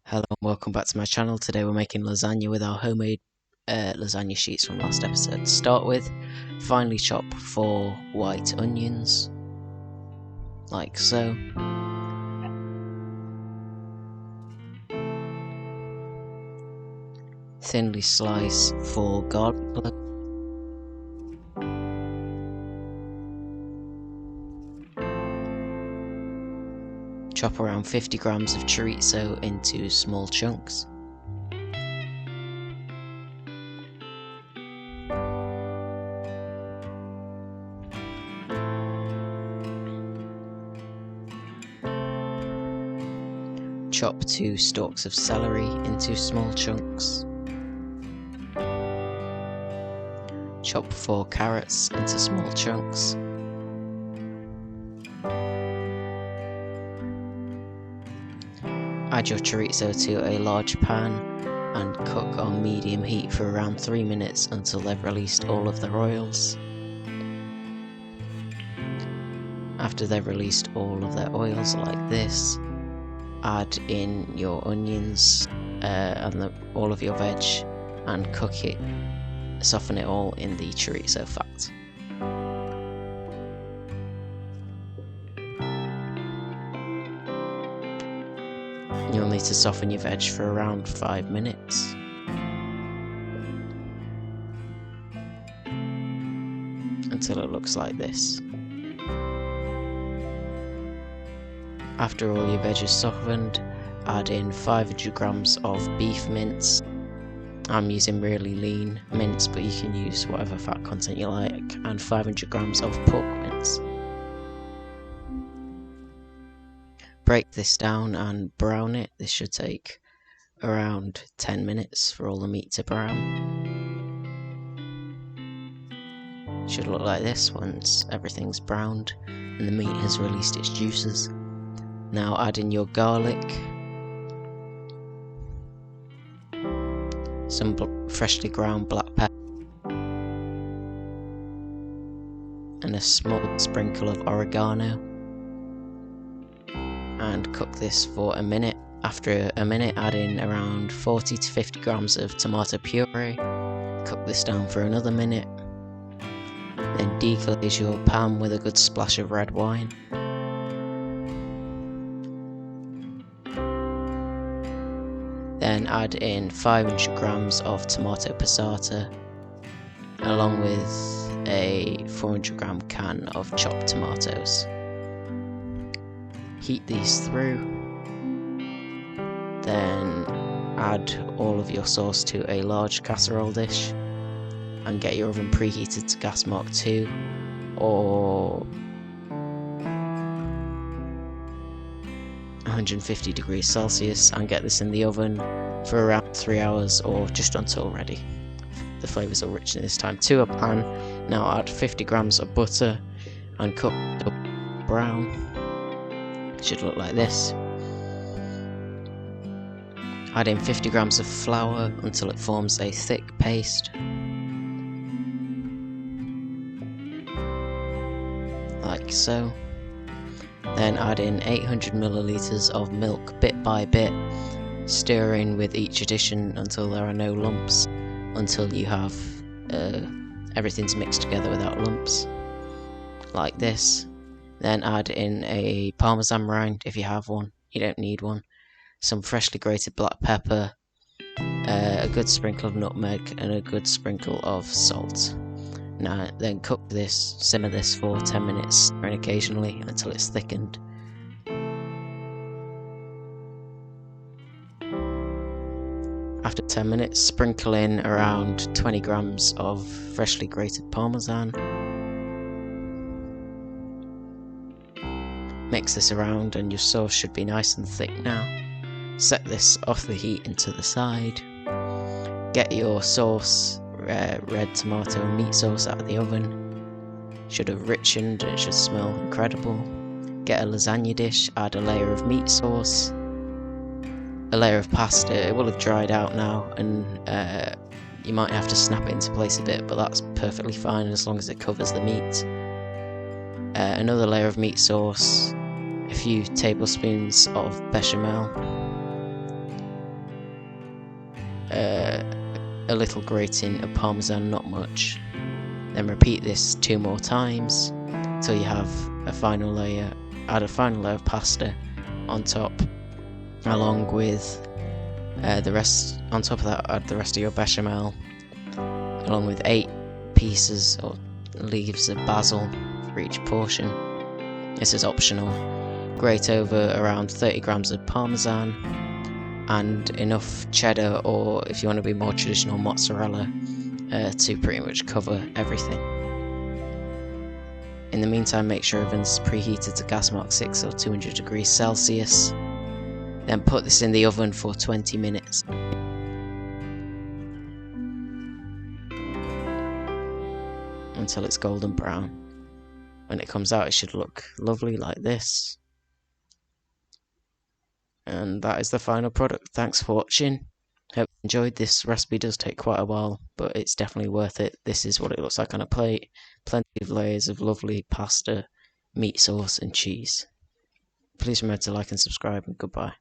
Hello and welcome back to my channel. Today we're making lasagna with our homemade lasagna sheets from last episode. To start with, finely chop 4 white onions, like so. Thinly slice 4 garlic cloves. Chop around 50 grams of chorizo into small chunks. Chop 2 stalks of celery into small chunks. Chop 4 carrots into small chunks. Add your chorizo to a large pan and cook on medium heat for around 3 minutes until they've released all of their oils. After they've released all of their oils like this, add in your onions and all of your veg and cook it, soften it all in the chorizo fat. You'll need to soften your veg for around 5 minutes. Until it looks like this. After all your veg is softened, add in 500 grams of beef mince. I'm using really lean mince, but you can use whatever fat content you like, and 500 grams of pork mince. Break this down and brown it. This should take around 10 minutes for all the meat to brown. It should look like this once everything's browned and the meat has released its juices. Now add in your garlic, some freshly ground black pepper, and a small sprinkle of oregano. And cook this for a minute. After a minute, add in around 40 to 50 grams of tomato puree. Cook this down for another minute. Then deglaze your pan with a good splash of red wine. Then add in 500 grams of tomato passata, along with a 400 gram can of chopped tomatoes. Heat these through, then add all of your sauce to a large casserole dish and get your oven preheated to gas mark 2 or 150 degrees Celsius, and get this in the oven for around 3 hours or just until ready. The flavours are rich in this time. To a pan, now add 50 grams of butter and cook it brown. It should look like this. Add in 50 grams of flour until it forms a thick paste. Like so. Then add in 800 milliliters of milk bit by bit, stirring with each addition until there are no lumps, until you have everything's mixed together without lumps, like this. Then add in a parmesan rind if you have one, you don't need one, some freshly grated black pepper, a good sprinkle of nutmeg and a good sprinkle of salt. Now then cook this, simmer this for 10 minutes, stirring occasionally until it's thickened. After 10 minutes, sprinkle in around 20 grams of freshly grated parmesan. Mix this around and your sauce should be nice and thick now. Set this off the heat and to the side. Get your sauce, red tomato and meat sauce, out of the oven. Should have richened and it should smell incredible. Get a lasagna dish, add a layer of meat sauce, a layer of pasta. It will have dried out now and you might have to snap it into place a bit, but that's perfectly fine as long as it covers the meat. Another layer of meat sauce, a few tablespoons of bechamel, a little grating of parmesan, not much. Then repeat this 2 more times until you have a final layer. Add a final layer of pasta on top, along with the rest. On top of that, add the rest of your bechamel, along with 8 pieces or leaves of basil for each portion. This is optional. Grate over around 30 grams of parmesan and enough cheddar, or if you want to be more traditional, mozzarella, to pretty much cover everything. In the meantime, make sure oven's preheated to gas mark 6 or 200 degrees Celsius. Then put this in the oven for 20 minutes. Until it's golden brown. When it comes out, it should look lovely like this. And that is the final product. Thanks for watching. Hope you enjoyed. This recipe does take quite a while, but it's definitely worth it. This is what it looks like on a plate. Plenty of layers of lovely pasta, meat sauce and cheese. Please remember to like and subscribe, and goodbye.